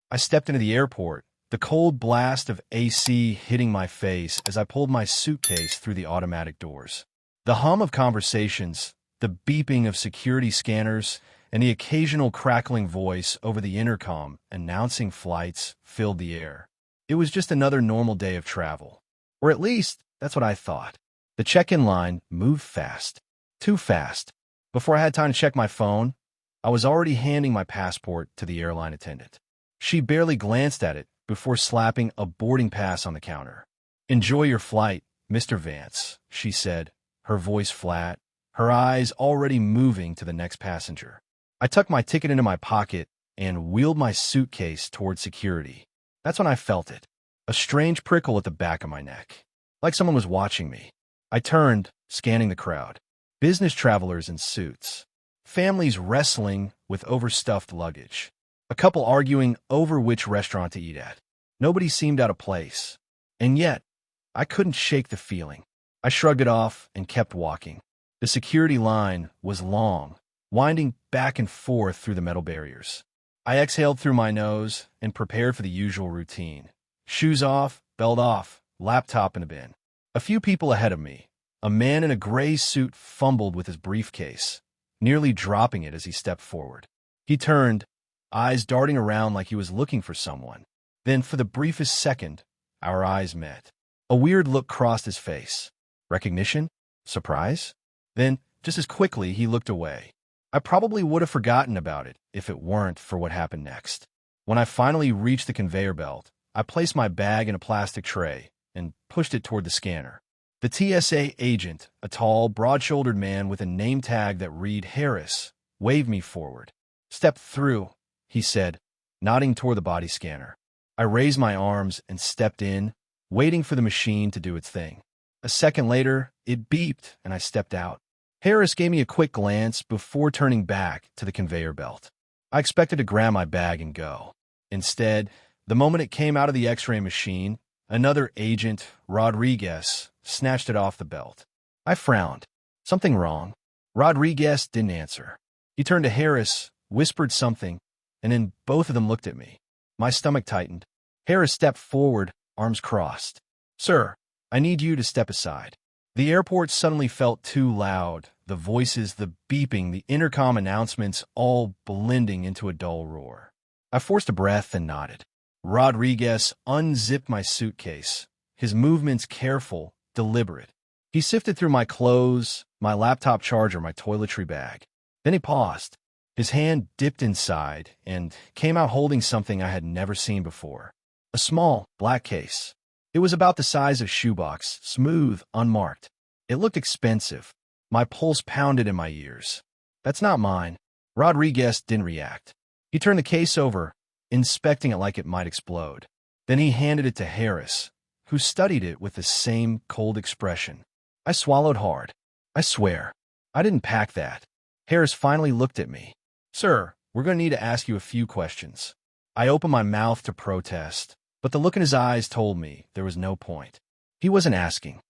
I stepped into the airport, the cold blast of AC hitting my face as I pulled my suitcase through the automatic doors. The hum of conversations, the beeping of security scanners, and the occasional crackling voice over the intercom announcing flights filled the air. It was just another normal day of travel. Or at least, that's what I thought. The check-in line moved fast. Too fast. Before I had time to check my phone, I was already handing my passport to the airline attendant. She barely glanced at it before slapping a boarding pass on the counter. "Enjoy your flight, Mr. Vance," she said, her voice flat, her eyes already moving to the next passenger. I tucked my ticket into my pocket and wheeled my suitcase toward security. That's when I felt it, a strange prickle at the back of my neck, like someone was watching me. I turned, scanning the crowd. Business travelers in suits. Families wrestling with overstuffed luggage. A couple arguing over which restaurant to eat at. Nobody seemed out of place. And yet, I couldn't shake the feeling. I shrugged it off and kept walking. The security line was long, winding back and forth through the metal barriers. I exhaled through my nose and prepared for the usual routine. Shoes off, belt off, laptop in a bin. A few people ahead of me, a man in a gray suit fumbled with his briefcase, nearly dropping it as he stepped forward. He turned, eyes darting around like he was looking for someone. Then, for the briefest second, our eyes met. A weird look crossed his face. Recognition? Surprise? Then, just as quickly, he looked away. I probably would have forgotten about it if it weren't for what happened next. When I finally reached the conveyor belt, I placed my bag in a plastic tray and pushed it toward the scanner. The TSA agent, a tall, broad-shouldered man with a name tag that read Harris, waved me forward. "Step through," he said, nodding toward the body scanner. I raised my arms and stepped in, waiting for the machine to do its thing. A second later, it beeped, and I stepped out. Harris gave me a quick glance before turning back to the conveyor belt. I expected to grab my bag and go. Instead, the moment it came out of the X-ray machine, another agent, Rodriguez, snatched it off the belt. I frowned. Something wrong? Rodriguez didn't answer. He turned to Harris, whispered something, and then both of them looked at me. My stomach tightened. Harris stepped forward, arms crossed. "Sir, I need you to step aside." The airport suddenly felt too loud, the voices, the beeping, the intercom announcements all blending into a dull roar. I forced a breath and nodded. Rodriguez unzipped my suitcase, his movements careful, deliberate. He sifted through my clothes, my laptop charger, my toiletry bag. Then he paused. His hand dipped inside and came out holding something I had never seen before. A small, black case. It was about the size of a shoebox, smooth, unmarked. It looked expensive. My pulse pounded in my ears. "That's not mine." Rodriguez didn't react. He turned the case over, inspecting it like it might explode. Then he handed it to Harris, who studied it with the same cold expression. I swallowed hard. "I swear, I didn't pack that." Harris finally looked at me. "Sir, we're going to need to ask you a few questions." I opened my mouth to protest, but the look in his eyes told me there was no point. He wasn't asking.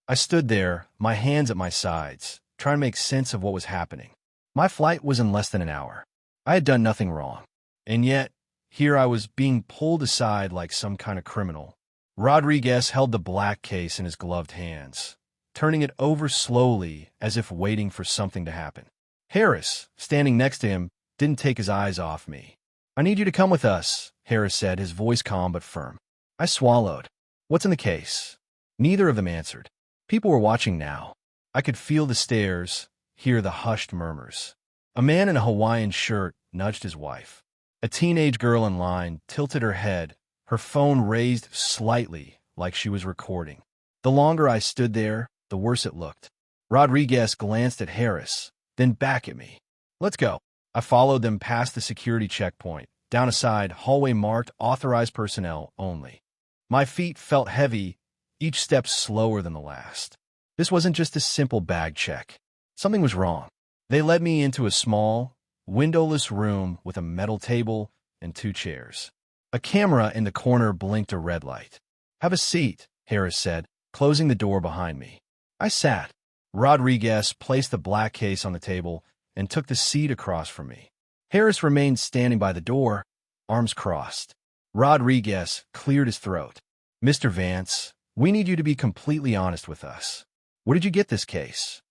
I stood there, my hands at my sides, trying to make sense of what was happening. My flight was in less than an hour. I had done nothing wrong. And yet, here I was being pulled aside like some kind of criminal. Rodriguez held the black case in his gloved hands, turning it over slowly as if waiting for something to happen. Harris, standing next to him, didn't take his eyes off me. "I need you to come with us," Harris said, his voice calm but firm. I swallowed. "What's in the case?" Neither of them answered. People were watching now. I could feel the stares, hear the hushed murmurs. A man in a Hawaiian shirt nudged his wife. A teenage girl in line tilted her head, her phone raised slightly like she was recording. The longer I stood there, the worse it looked. Rodriguez glanced at Harris, then back at me. "Let's go." I followed them past the security checkpoint, down a side hallway marked authorized personnel only. My feet felt heavy, each step slower than the last. This wasn't just a simple bag check. Something was wrong. They led me into a small, windowless room with a metal table and 2 chairs. A camera in the corner blinked a red light. "Have a seat," Harris said, closing the door behind me. I sat. Rodriguez placed the black case on the table and took the seat across from me. Harris remained standing by the door, arms crossed. Rodriguez cleared his throat. Mr. Vance, we need you to be completely honest with us. Where did you get this case?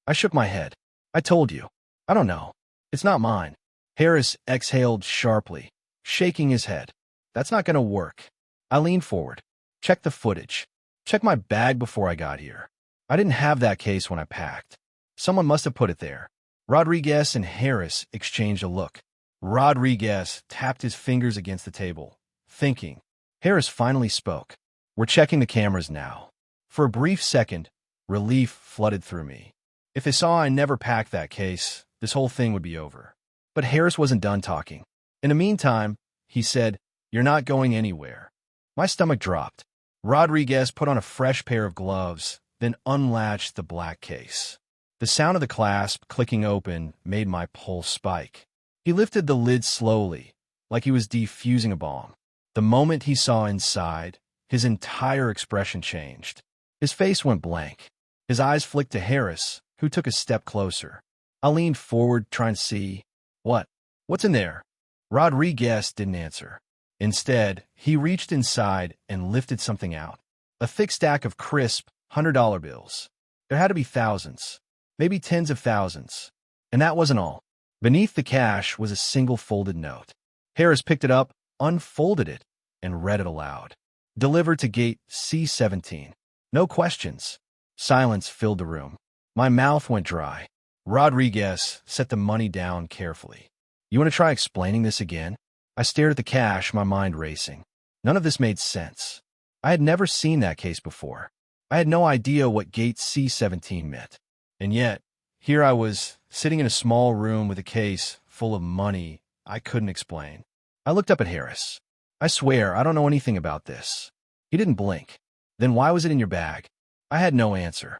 I shook my head. I told you. I don't know. It's not mine. Harris exhaled sharply, shaking his head. That's not going to work. I leaned forward. Check the footage. Check my bag before I got here. I didn't have that case when I packed. Someone must have put it there. Rodriguez and Harris exchanged a look. Rodriguez tapped his fingers against the table, thinking. Harris finally spoke. We're checking the cameras now. For a brief second, relief flooded through me. If they saw I never packed that case, this whole thing would be over. But Harris wasn't done talking. In the meantime, he said, You're not going anywhere. My stomach dropped. Rodriguez put on a fresh pair of gloves, then unlatched the black case. The sound of the clasp clicking open made my pulse spike. He lifted the lid slowly, like he was defusing a bomb. The moment he saw inside, his entire expression changed. His face went blank. His eyes flicked to Harris, who took a step closer. I leaned forward, trying to see. What's in there? Rodriguez didn't answer. Instead, he reached inside and lifted something out. A thick stack of crisp $100 bills. There had to be thousands, maybe tens of thousands. And that wasn't all. Beneath the cash was a single folded note. Harris picked it up, unfolded it, and read it aloud. Delivered to gate C-17. No questions. Silence filled the room. My mouth went dry. Rodriguez set the money down carefully. You want to try explaining this again? I stared at the cash, my mind racing. None of this made sense. I had never seen that case before. I had no idea what gate C-17 meant. And yet, here I was, sitting in a small room with a case full of money I couldn't explain. I looked up at Harris. I swear, I don't know anything about this. He didn't blink. Then why was it in your bag? I had no answer.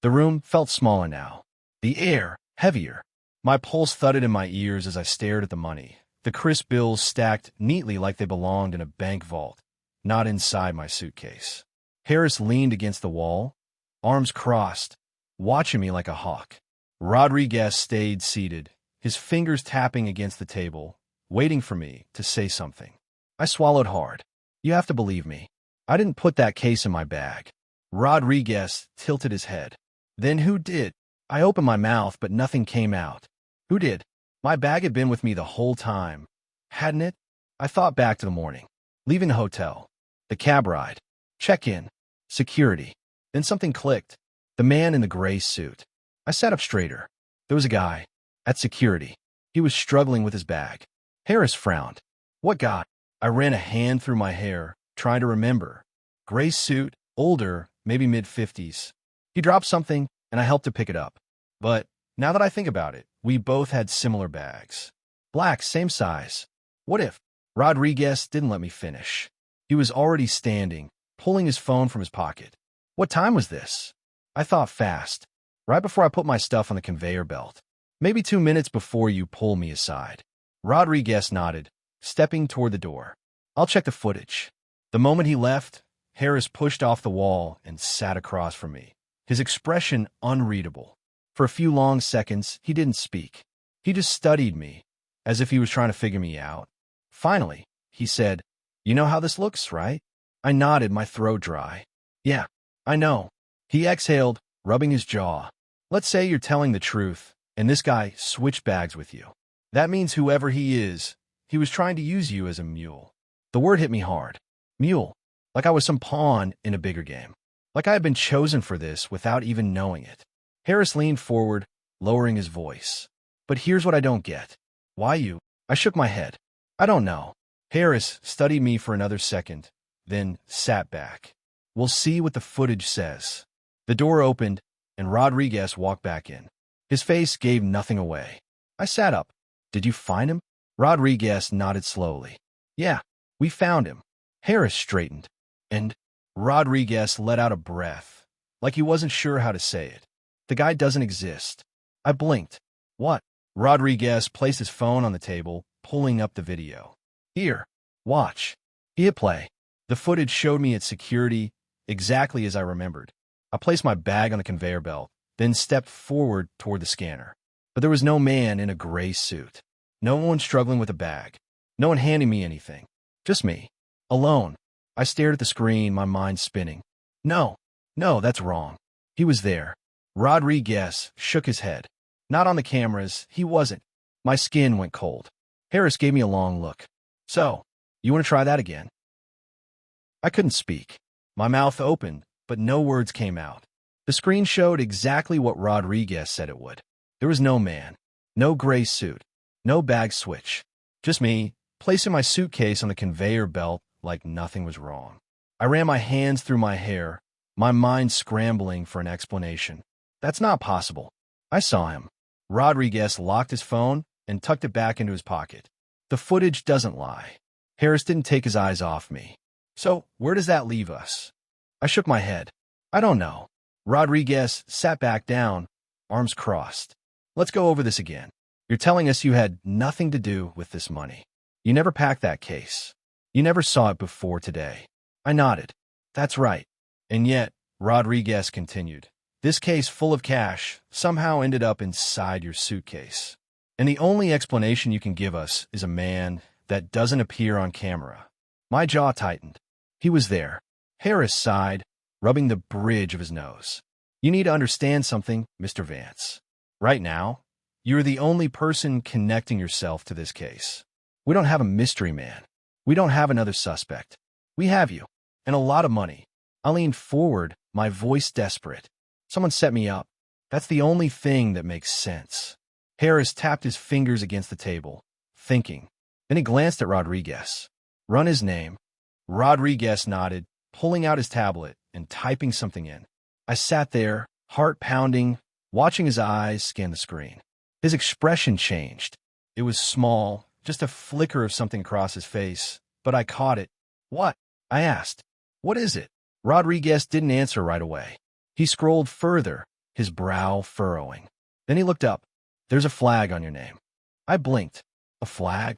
The room felt smaller now. The air, heavier. My pulse thudded in my ears as I stared at the money. The crisp bills stacked neatly like they belonged in a bank vault, not inside my suitcase. Harris leaned against the wall, arms crossed, watching me like a hawk. Rodriguez stayed seated, his fingers tapping against the table, waiting for me to say something. I swallowed hard. You have to believe me. I didn't put that case in my bag. Rodriguez tilted his head. Then who did? I opened my mouth, but nothing came out. Who did? My bag had been with me the whole time, hadn't it? I thought back to the morning. Leaving the hotel. The cab ride. Check-in. Security. Then something clicked. The man in the gray suit. I sat up straighter. There was a guy. At security. He was struggling with his bag. Harris frowned. What guy? I ran a hand through my hair, trying to remember. Gray suit, older, maybe mid-50s. He dropped something, and I helped to pick it up. But now that I think about it, we both had similar bags. Black, same size. What if? Rodriguez didn't let me finish. He was already standing, pulling his phone from his pocket. What time was this? I thought fast. Right before I put my stuff on the conveyor belt. Maybe 2 minutes before you pull me aside. Rodriguez nodded, stepping toward the door. I'll check the footage. The moment he left, Harris pushed off the wall and sat across from me, his expression unreadable. For a few long seconds, he didn't speak. He just studied me, as if he was trying to figure me out. Finally, he said, You know how this looks, right? I nodded, my throat dry. Yeah, I know. He exhaled, rubbing his jaw. Let's say you're telling the truth, and this guy switched bags with you. That means whoever he is, he was trying to use you as a mule. The word hit me hard. Mule. Like I was some pawn in a bigger game. Like I had been chosen for this without even knowing it. Harris leaned forward, lowering his voice. But here's what I don't get. Why you? I shook my head. I don't know. Harris studied me for another second, then sat back. We'll see what the footage says. The door opened, and Rodriguez walked back in. His face gave nothing away. I sat up. Did you find him? Rodriguez nodded slowly. Yeah, we found him. Harris straightened. And Rodriguez let out a breath, like he wasn't sure how to say it. The guy doesn't exist. I blinked. What? Rodriguez placed his phone on the table, pulling up the video. Here, watch. He hit play. The footage showed me at security exactly as I remembered. I placed my bag on the conveyor belt, then stepped forward toward the scanner. But there was no man in a gray suit. No one struggling with a bag. No one handing me anything. Just me. Alone. I stared at the screen, my mind spinning. No, no, that's wrong. He was there. Rodriguez shook his head. Not on the cameras, he wasn't. My skin went cold. Harris gave me a long look. So, you want to try that again? I couldn't speak. My mouth opened, but no words came out. The screen showed exactly what Rodriguez said it would. There was no man, no gray suit, no bag switch. Just me, placing my suitcase on the conveyor belt like nothing was wrong. I ran my hands through my hair, my mind scrambling for an explanation. That's not possible. I saw him. Rodriguez locked his phone and tucked it back into his pocket. The footage doesn't lie. Harris didn't take his eyes off me. So, where does that leave us? I shook my head. I don't know. Rodriguez sat back down, arms crossed. Let's go over this again. You're telling us you had nothing to do with this money. You never packed that case. You never saw it before today. I nodded. That's right. And yet, Rodriguez continued, this case full of cash somehow ended up inside your suitcase. And the only explanation you can give us is a man that doesn't appear on camera. My jaw tightened. He was there. Harris sighed, rubbing the bridge of his nose. You need to understand something, Mr. Vance. Right now, you're the only person connecting yourself to this case. We don't have a mystery man. We don't have another suspect. We have you, and a lot of money. I leaned forward, my voice desperate. Someone set me up. That's the only thing that makes sense. Harris tapped his fingers against the table, thinking. Then he glanced at Rodriguez. Run his name. Rodriguez nodded, pulling out his tablet and typing something in. I sat there, heart pounding, watching his eyes scan the screen. His expression changed. It was small, just a flicker of something across his face, but I caught it. What? I asked. What is it? Rodriguez didn't answer right away. He scrolled further, his brow furrowing. Then he looked up. There's a flag on your name. I blinked. A flag?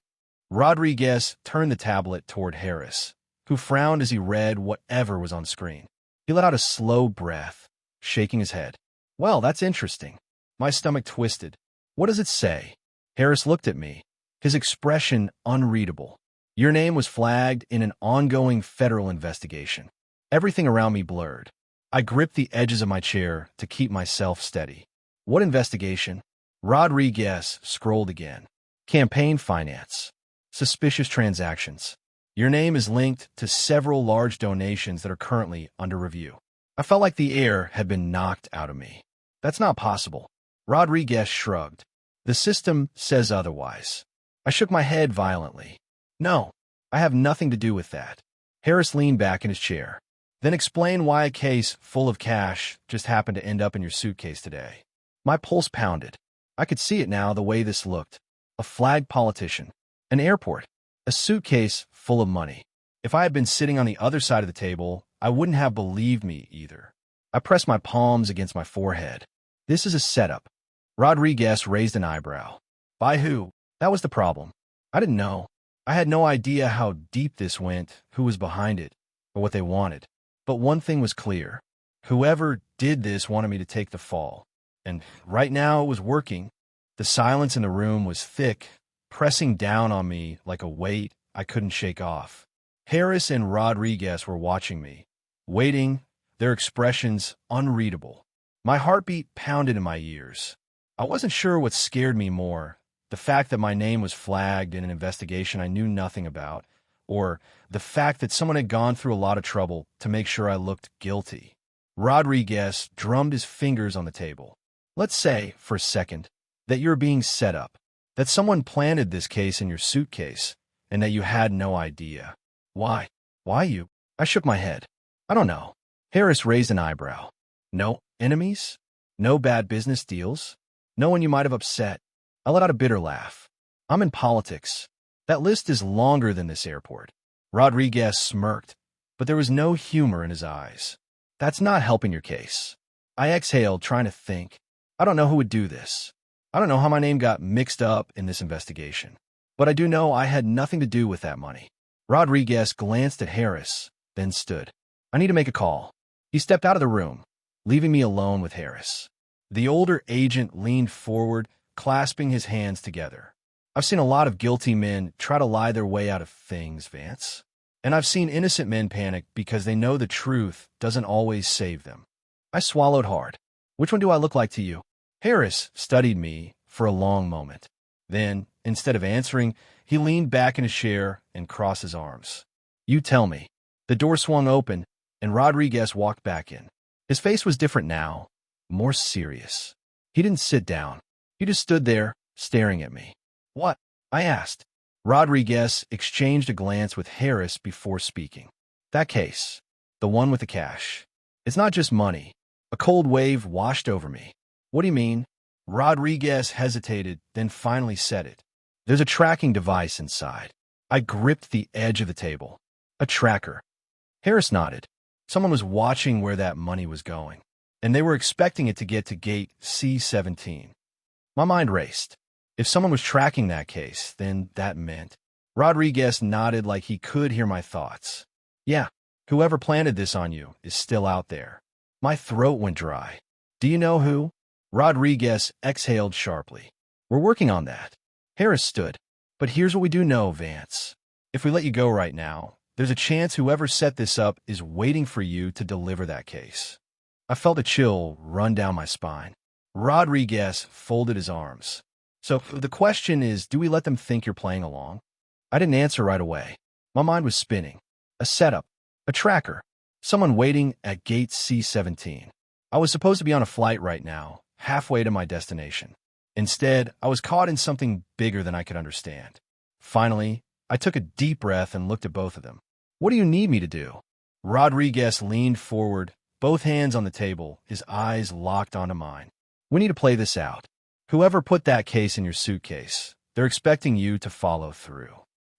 Rodriguez turned the tablet toward Harris, who frowned as he read whatever was on screen. He let out a slow breath, shaking his head. Well, that's interesting. My stomach twisted. What does it say? Harris looked at me, his expression unreadable. Your name was flagged in an ongoing federal investigation. Everything around me blurred. I gripped the edges of my chair to keep myself steady. What investigation? Rodriguez scrolled again. Campaign finance. Suspicious transactions. Your name is linked to several large donations that are currently under review. I felt like the air had been knocked out of me. That's not possible. Rodriguez shrugged. The system says otherwise. I shook my head violently. No, I have nothing to do with that. Harris leaned back in his chair. Then explain why a case full of cash just happened to end up in your suitcase today. My pulse pounded. I could see it now the way this looked. A flagged politician. An airport. A suitcase full of money. If I had been sitting on the other side of the table, I wouldn't have believed me either. I pressed my palms against my forehead. This is a setup. Rodriguez raised an eyebrow. By who? That was the problem. I didn't know. I had no idea how deep this went, who was behind it, or what they wanted. But one thing was clear. Whoever did this wanted me to take the fall. And right now it was working. The silence in the room was thick, pressing down on me like a weight I couldn't shake off. Harris and Rodriguez were watching me, waiting, their expressions unreadable. My heartbeat pounded in my ears. I wasn't sure what scared me more, the fact that my name was flagged in an investigation I knew nothing about, or the fact that someone had gone through a lot of trouble to make sure I looked guilty. Rodriguez drummed his fingers on the table. Let's say, for a second, that you're being set up, that someone planted this case in your suitcase, and that you had no idea. Why? Why you? I shook my head. I don't know. Harris raised an eyebrow. No enemies? No bad business deals? No one you might have upset? I let out a bitter laugh. I'm in politics. That list is longer than this airport. Rodriguez smirked, but there was no humor in his eyes. That's not helping your case. I exhaled, trying to think. I don't know who would do this. I don't know how my name got mixed up in this investigation. But I do know I had nothing to do with that money. Rodriguez glanced at Harris, then stood. I need to make a call. He stepped out of the room, leaving me alone with Harris. The older agent leaned forward, clasping his hands together. I've seen a lot of guilty men try to lie their way out of things, Vance. And I've seen innocent men panic because they know the truth doesn't always save them. I swallowed hard. Which one do I look like to you? Harris studied me for a long moment. Then, instead of answering, he leaned back in his chair and crossed his arms. You tell me. The door swung open, and Rodriguez walked back in. His face was different now, more serious. He didn't sit down. He just stood there, staring at me. What? I asked. Rodriguez exchanged a glance with Harris before speaking. That case. The one with the cash. It's not just money. A cold wave washed over me. What do you mean? Rodriguez hesitated, then finally said it. There's a tracking device inside. I gripped the edge of the table. A tracker. Harris nodded. Someone was watching where that money was going, and they were expecting it to get to gate C-17. My mind raced. If someone was tracking that case, then that meant... Rodriguez nodded like he could hear my thoughts. Yeah, whoever planted this on you is still out there. My throat went dry. Do you know who? Rodriguez exhaled sharply. We're working on that. Harris stood. But here's what we do know, Vance. If we let you go right now, there's a chance whoever set this up is waiting for you to deliver that case. I felt a chill run down my spine. Rodriguez folded his arms. So the question is, do we let them think you're playing along? I didn't answer right away. My mind was spinning. A setup. A tracker. Someone waiting at gate C-17. I was supposed to be on a flight right now, halfway to my destination. Instead, I was caught in something bigger than I could understand. Finally, I took a deep breath and looked at both of them. What do you need me to do? Rodriguez leaned forward, both hands on the table, his eyes locked onto mine. We need to play this out. Whoever put that case in your suitcase, they're expecting you to follow through.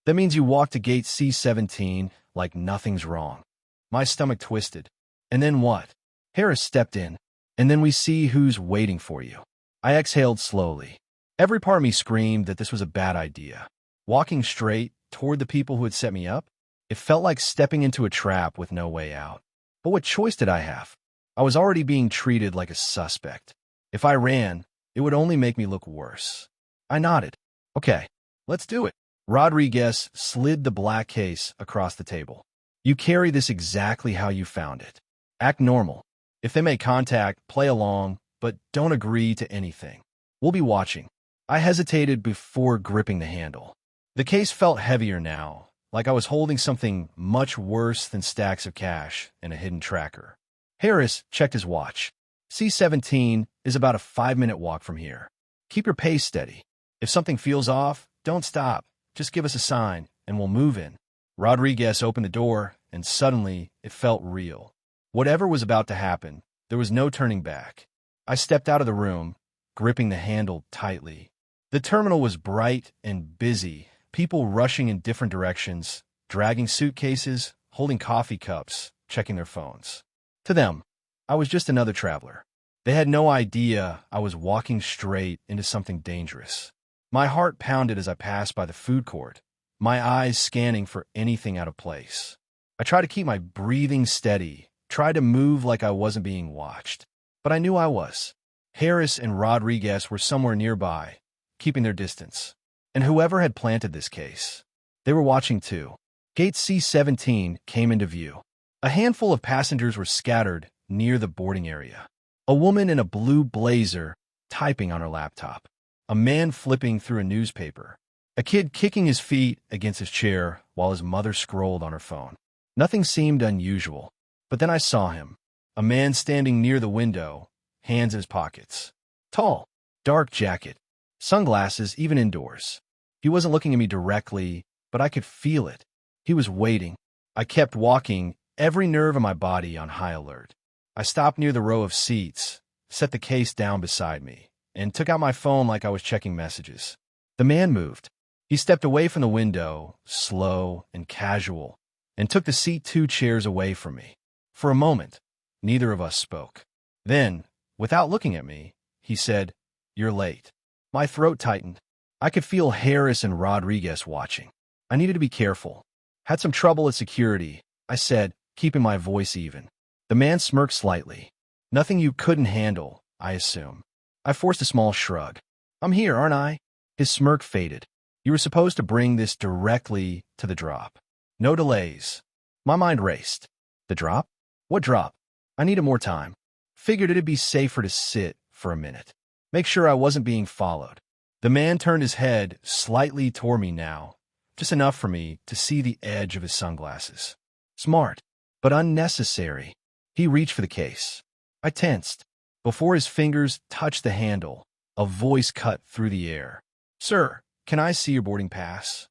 That means you walk to gate C-17 like nothing's wrong. My stomach twisted. And then what? Harris stepped in. And then we see who's waiting for you. I exhaled slowly. Every part of me screamed that this was a bad idea. Walking straight toward the people who had set me up, it felt like stepping into a trap with no way out. But what choice did I have? I was already being treated like a suspect. If I ran, it would only make me look worse. I nodded. Okay, let's do it. Rodriguez slid the black case across the table. You carry this exactly how you found it. Act normal. If they make contact, play along, but don't agree to anything. We'll be watching. I hesitated before gripping the handle. The case felt heavier now, like I was holding something much worse than stacks of cash and a hidden tracker. Harris checked his watch. C-17 is about a 5-minute walk from here. Keep your pace steady. If something feels off, don't stop. Just give us a sign, and we'll move in. Rodriguez opened the door, and suddenly it felt real. Whatever was about to happen, there was no turning back. I stepped out of the room, gripping the handle tightly. The terminal was bright and busy, people rushing in different directions, dragging suitcases, holding coffee cups, checking their phones. To them, I was just another traveler. They had no idea I was walking straight into something dangerous. My heart pounded as I passed by the food court, my eyes scanning for anything out of place. I tried to keep my breathing steady, tried to move like I wasn't being watched. But I knew I was. Harris and Rodriguez were somewhere nearby, keeping their distance. And whoever had planted this case, they were watching too. Gate C-17 came into view. A handful of passengers were scattered near the boarding area. A woman in a blue blazer typing on her laptop. A man flipping through a newspaper. A kid kicking his feet against his chair while his mother scrolled on her phone. Nothing seemed unusual. But then I saw him. A man standing near the window, hands in his pockets. Tall, dark jacket, sunglasses even indoors. He wasn't looking at me directly, but I could feel it. He was waiting. I kept walking, every nerve in my body on high alert. I stopped near the row of seats, set the case down beside me, and took out my phone like I was checking messages. The man moved. He stepped away from the window, slow and casual, and took the seat 2 chairs away from me. For a moment, neither of us spoke. Then, without looking at me, he said, "You're late." My throat tightened. I could feel Harris and Rodriguez watching. I needed to be careful. Had some trouble at security, I said, keeping my voice even. The man smirked slightly. Nothing you couldn't handle, I assume. I forced a small shrug. I'm here, aren't I? His smirk faded. You were supposed to bring this directly to the drop. No delays. My mind raced. The drop? What drop? I needed more time. Figured it'd be safer to sit for a minute. Make sure I wasn't being followed. The man turned his head slightly toward me now, just enough for me to see the edge of his sunglasses. Smart, but unnecessary. He reached for the case. I tensed. Before his fingers touched the handle, a voice cut through the air. Sir, can I see your boarding pass?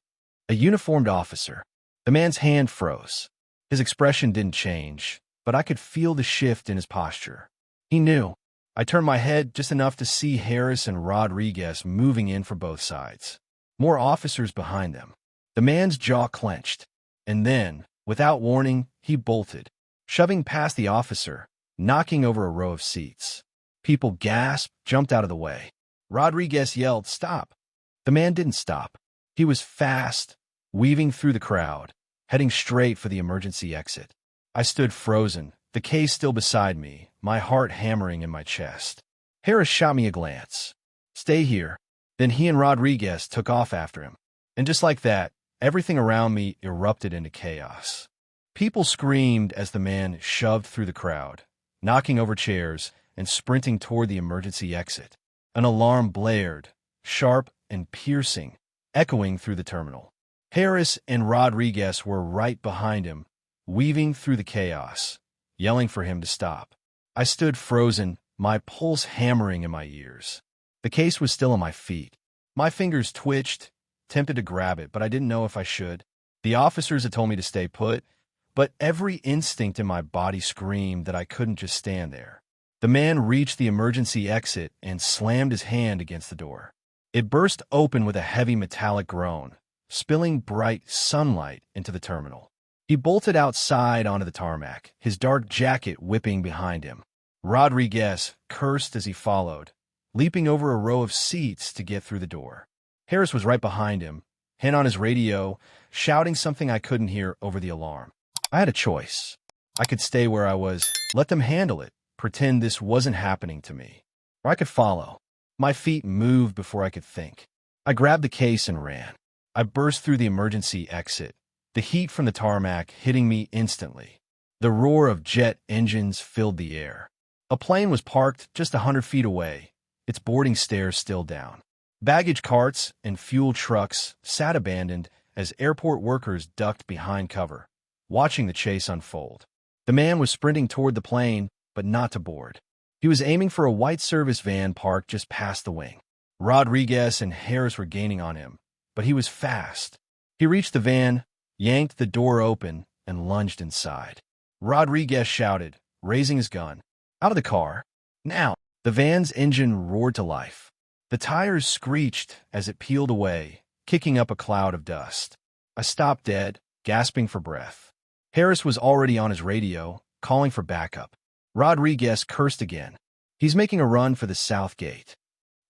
A uniformed officer. The man's hand froze. His expression didn't change, but I could feel the shift in his posture. He knew. I turned my head just enough to see Harris and Rodriguez moving in from both sides. More officers behind them. The man's jaw clenched. And then, without warning, he bolted, shoving past the officer, knocking over a row of seats. People gasped, jumped out of the way. Rodriguez yelled, "Stop!" The man didn't stop. He was fast, weaving through the crowd, heading straight for the emergency exit. I stood frozen, the case still beside me, my heart hammering in my chest. Harris shot me a glance. Stay here. Then he and Rodriguez took off after him. And just like that, everything around me erupted into chaos. People screamed as the man shoved through the crowd, knocking over chairs and sprinting toward the emergency exit. An alarm blared, sharp and piercing, echoing through the terminal. Harris and Rodriguez were right behind him, weaving through the chaos, yelling for him to stop. I stood frozen, my pulse hammering in my ears. The case was still on my feet. My fingers twitched, tempted to grab it, but I didn't know if I should. The officers had told me to stay put, but every instinct in my body screamed that I couldn't just stand there. The man reached the emergency exit and slammed his hand against the door. It burst open with a heavy metallic groan, spilling bright sunlight into the terminal. He bolted outside onto the tarmac, his dark jacket whipping behind him. Rodriguez cursed as he followed, leaping over a row of seats to get through the door. Harris was right behind him, hand on his radio, shouting something I couldn't hear over the alarm. I had a choice. I could stay where I was, let them handle it, pretend this wasn't happening to me. Or I could follow. My feet moved before I could think. I grabbed the case and ran. I burst through the emergency exit, the heat from the tarmac hitting me instantly. The roar of jet engines filled the air. A plane was parked just 100 feet away, its boarding stairs still down. Baggage carts and fuel trucks sat abandoned as airport workers ducked behind cover, watching the chase unfold. The man was sprinting toward the plane, but not to board. He was aiming for a white service van parked just past the wing. Rodriguez and Harris were gaining on him, but he was fast. He reached the van, yanked the door open, and lunged inside. Rodriguez shouted, raising his gun. Out of the car. Now! The van's engine roared to life. The tires screeched as it peeled away, kicking up a cloud of dust. I stopped dead, gasping for breath. Harris was already on his radio, calling for backup. Rodriguez cursed again. He's making a run for the south gate.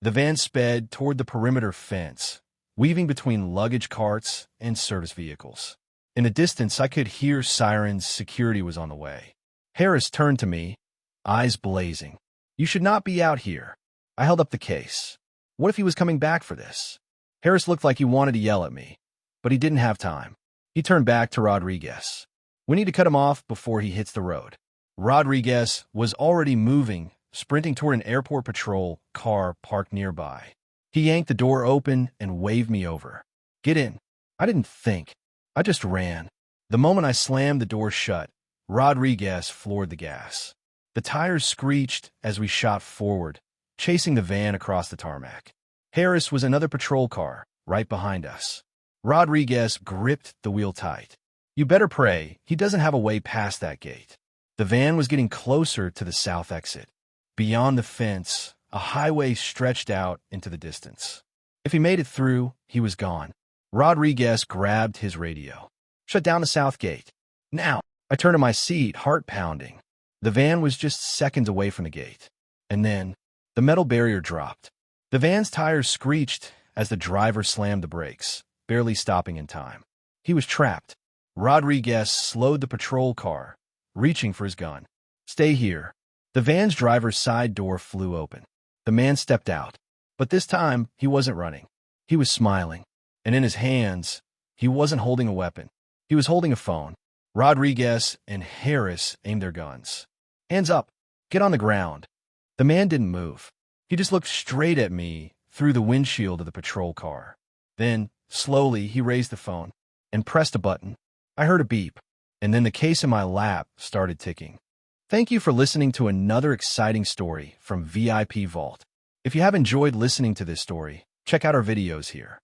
The van sped toward the perimeter fence, weaving between luggage carts and service vehicles. In the distance, I could hear sirens. Security was on the way. Harris turned to me, eyes blazing. You should not be out here. I held up the case. What if he was coming back for this? Harris looked like he wanted to yell at me, but he didn't have time. He turned back to Rodriguez. We need to cut him off before he hits the road. Rodriguez was already moving, sprinting toward an airport patrol car parked nearby. He yanked the door open and waved me over. Get in. I didn't think. I just ran. The moment I slammed the door shut, Rodriguez floored the gas. The tires screeched as we shot forward, chasing the van across the tarmac. Harris was another patrol car, right behind us. Rodriguez gripped the wheel tight. You better pray he doesn't have a way past that gate. The van was getting closer to the south exit. Beyond the fence, a highway stretched out into the distance. If he made it through, he was gone. Rodriguez grabbed his radio. Shut down the south gate. Now! I turned to my seat, heart pounding. The van was just seconds away from the gate. And then, the metal barrier dropped. The van's tires screeched as the driver slammed the brakes, barely stopping in time. He was trapped. Rodriguez slowed the patrol car, reaching for his gun. Stay here. The van's driver's side door flew open. The man stepped out. But this time, he wasn't running. He was smiling. and in his hands, he wasn't holding a weapon. He was holding a phone. Rodriguez and Harris aimed their guns. "Hands up! Get on the ground." The man didn't move. He just looked straight at me through the windshield of the patrol car. Then, slowly, he raised the phone and pressed a button. I heard a beep, and then the case in my lap started ticking. Thank you for listening to another exciting story from VIP Vault. If you have enjoyed listening to this story, check out our videos here.